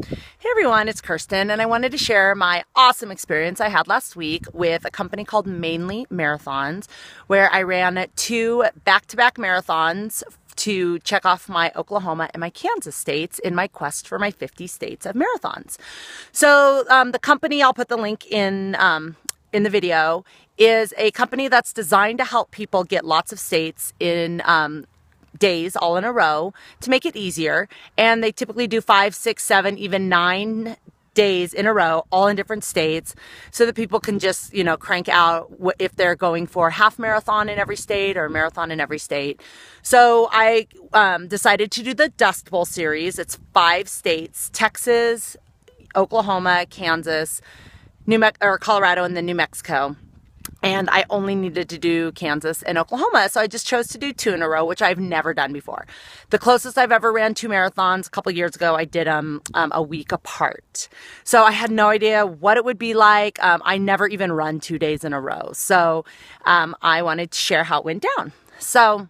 Hey everyone, it's Kirsten, and I wanted to share my awesome experience I had last week with a company called Mainly Marathons, where I ran 2 back-to-back marathons to check off my Oklahoma and my Kansas states in my quest for my 50 states of marathons. So the company, I'll put the link in the video, is a company that's designed to help people get lots of states in days all in a row to make it easier. And they typically do 5, 6, 7, even 9 days in a row, all in different states, so that people can just, crank out if they're going for half marathon in every state or a marathon in every state. So I decided to do the Dust Bowl series. It's 5 states: Texas, Oklahoma, Kansas, Colorado, and then New Mexico. And I only needed to do Kansas and Oklahoma. So I just chose to do 2 in a row, which I've never done before. The closest I've ever ran 2 marathons a couple years ago, I did a week apart. So I had no idea what it would be like. I never even run 2 days in a row. So I wanted to share how it went down. So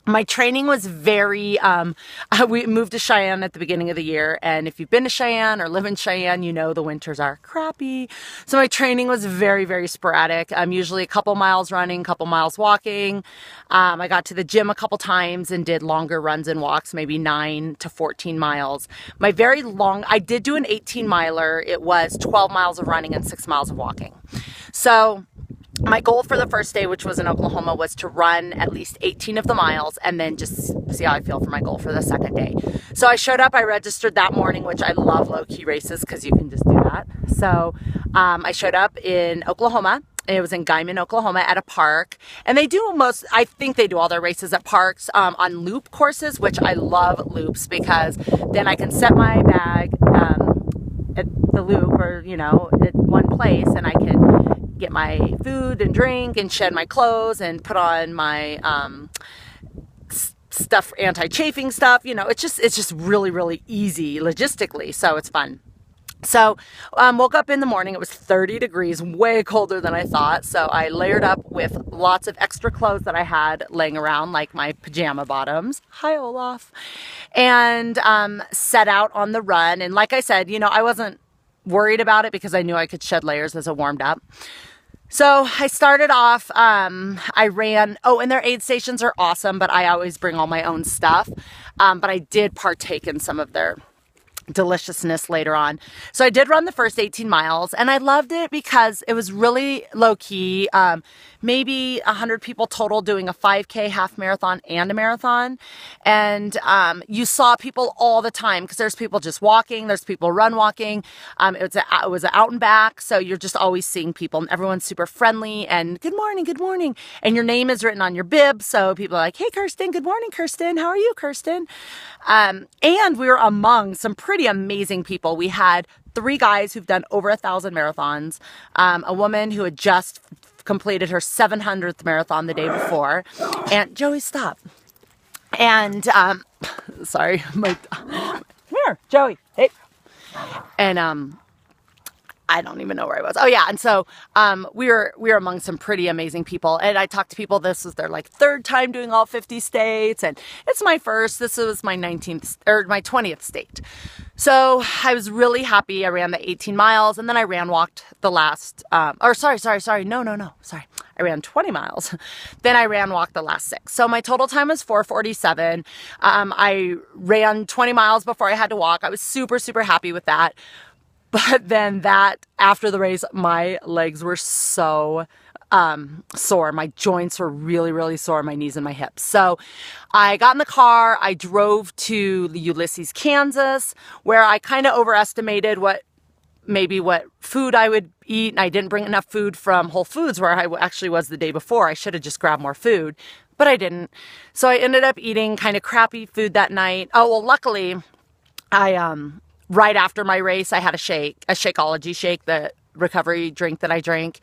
my training was we moved to Cheyenne at the beginning of the year. And if you've been to Cheyenne or live in Cheyenne, you know the winters are crappy. So my training was very, very sporadic. Usually a couple miles running, a couple miles walking. I got to the gym a couple times and did longer runs and walks, maybe 9 to 14 miles. I did do an 18 miler. It was 12 miles of running and 6 miles of walking. So my goal for the first day, which was in Oklahoma, was to run at least 18 of the miles and then just see how I feel for my goal for the second day. So I showed up, I registered that morning, which I love low-key races because you can just do that. So I showed up in Oklahoma. It was in Guymon, Oklahoma at a park. And I think they do all their races at parks on loop courses, which I love loops because then I can set my bag at the loop or, at one place, and I can get my food and drink and shed my clothes and put on my anti-chafing stuff. It's just really, really easy logistically. So it's fun. So woke up in the morning. It was 30 degrees, way colder than I thought. So I layered up with lots of extra clothes that I had laying around, like my pajama bottoms. Hi, Olaf. And set out on the run. And like I said, I wasn't worried about it because I knew I could shed layers as I warmed up. So I started off, I ran, and their aid stations are awesome, but I always bring all my own stuff. But I did partake in some of their deliciousness later on. So I did run the first 18 miles and I loved it because it was really low key. Maybe 100 people total doing a 5K, half marathon, and a marathon. And you saw people all the time because there's people just walking, there's people run walking. It was an out and back. So you're just always seeing people and everyone's super friendly and good morning, good morning. And your name is written on your bib. So people are like, hey, Kirsten, good morning, Kirsten. How are you, Kirsten? And we were among some pretty amazing people. We had 3 guys who've done over 1,000 marathons, a woman who had just completed her 700th marathon the day before, and Joey, stop. And sorry, come here, Joey, hey. And I don't even know where I was. Oh yeah. And so, we were among some pretty amazing people, and I talked to people. This was their 3rd time doing all 50 states. And it's my first, this was my 19th or my 20th state. So I was really happy. I ran the 18 miles and then I walked the last, No. Sorry. I ran 20 miles. Then I walked the last 6. So my total time was 4:47. I ran 20 miles before I had to walk. I was super, super happy with that. But then after the race, my legs were so sore. My joints were really, really sore, my knees and my hips. So I got in the car. I drove to Ulysses, Kansas, where I kind of overestimated what food I would eat. And I didn't bring enough food from Whole Foods, where I actually was the day before. I should have just grabbed more food, but I didn't. So I ended up eating kind of crappy food that night. Oh, well, luckily right after my race, I had a Shakeology shake, the recovery drink that I drank.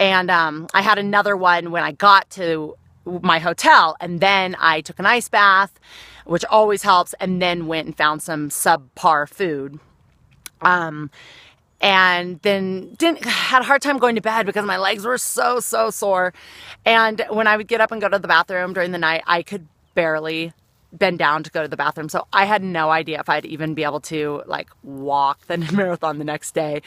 And I had another one when I got to my hotel, and then I took an ice bath, which always helps, and then went and found some subpar food. And then had a hard time going to bed because my legs were so sore. And when I would get up and go to the bathroom during the night, I could barely bend down to go to the bathroom. So I had no idea if I'd even be able to like walk the marathon the next day.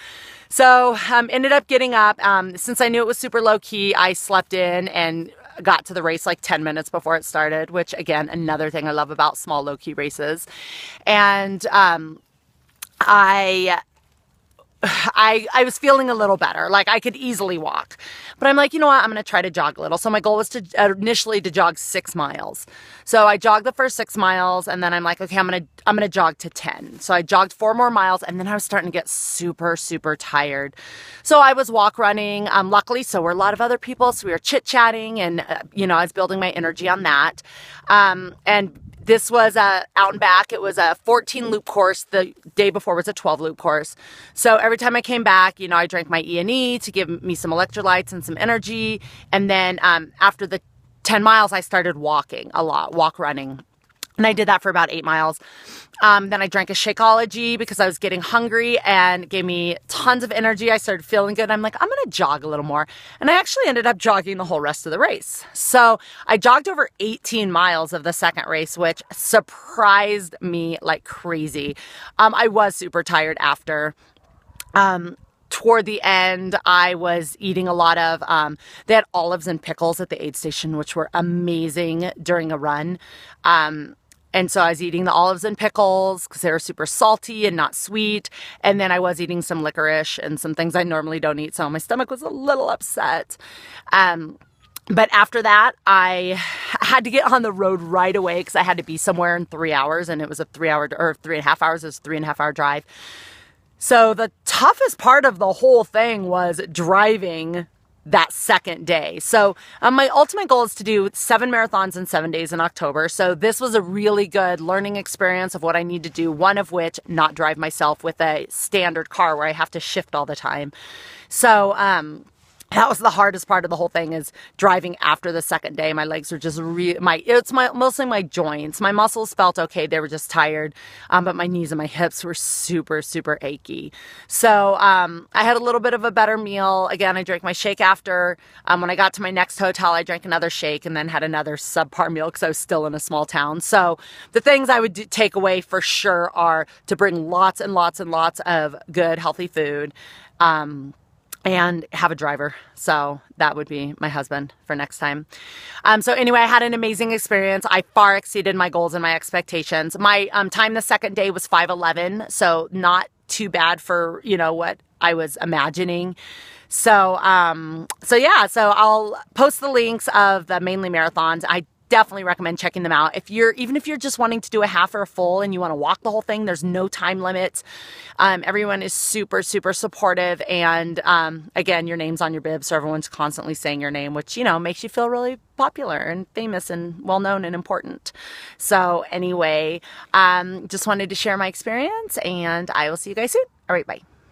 So ended up getting up. Since I knew it was super low key, I slept in and got to the race like 10 minutes before it started, which again, another thing I love about small low key races. And I was feeling a little better. Like I could easily walk, but I'm like, you know what? I'm going to try to jog a little. So my goal was to initially to jog 6 miles. So I jogged the first 6 miles and then I'm like, okay, I'm going to jog to 10. So I jogged 4 more miles and then I was starting to get super, super tired. So I was walk running. Luckily, so were a lot of other people. So we were chit chatting and, I was building my energy on that. And this was out and back. It was a 14 loop course. The day before was a 12 loop course. So every time I came back, I drank my E&E to give me some electrolytes and some energy. And then after the 10 miles, I started walking a lot, walk running. And I did that for about 8 miles. Then I drank a Shakeology because I was getting hungry and gave me tons of energy. I started feeling good. I'm like, I'm going to jog a little more. And I actually ended up jogging the whole rest of the race. So I jogged over 18 miles of the second race, which surprised me like crazy. I was super tired after. Toward the end, I was eating a lot of, they had olives and pickles at the aid station, which were amazing during a run. And so I was eating the olives and pickles because they were super salty and not sweet. And then I was eating some licorice and some things I normally don't eat. So my stomach was a little upset. But after that, I had to get on the road right away because I had to be somewhere in 3 hours. And it was a 3.5 hours. It was a 3.5 hour drive. So the toughest part of the whole thing was driving that second day. So my ultimate goal is to do 7 marathons in 7 days in October. So this was a really good learning experience of what I need to do. One of which, not drive myself with a standard car where I have to shift all the time. So, that was the hardest part of the whole thing is driving after the second day. My legs were just mostly my joints. My muscles felt okay. They were just tired. But my knees and my hips were super, super achy. So, I had a little bit of a better meal. Again, I drank my shake after. When I got to my next hotel, I drank another shake and then had another subpar meal because I was still in a small town. So the things I would take away for sure are to bring lots and lots and lots of good, healthy food. And have a driver. So that would be my husband for next time. So anyway, I had an amazing experience. I far exceeded my goals and my expectations. My time the second day was 5:11. So not too bad for, what I was imagining. So so I'll post the links of the Mainly marathons. I definitely recommend checking them out. Even if you're just wanting to do a half or a full and you want to walk the whole thing, there's no time limits. Everyone is super, super supportive. And, again, your name's on your bib. So everyone's constantly saying your name, which, makes you feel really popular and famous and well-known and important. So anyway, just wanted to share my experience and I will see you guys soon. All right. Bye.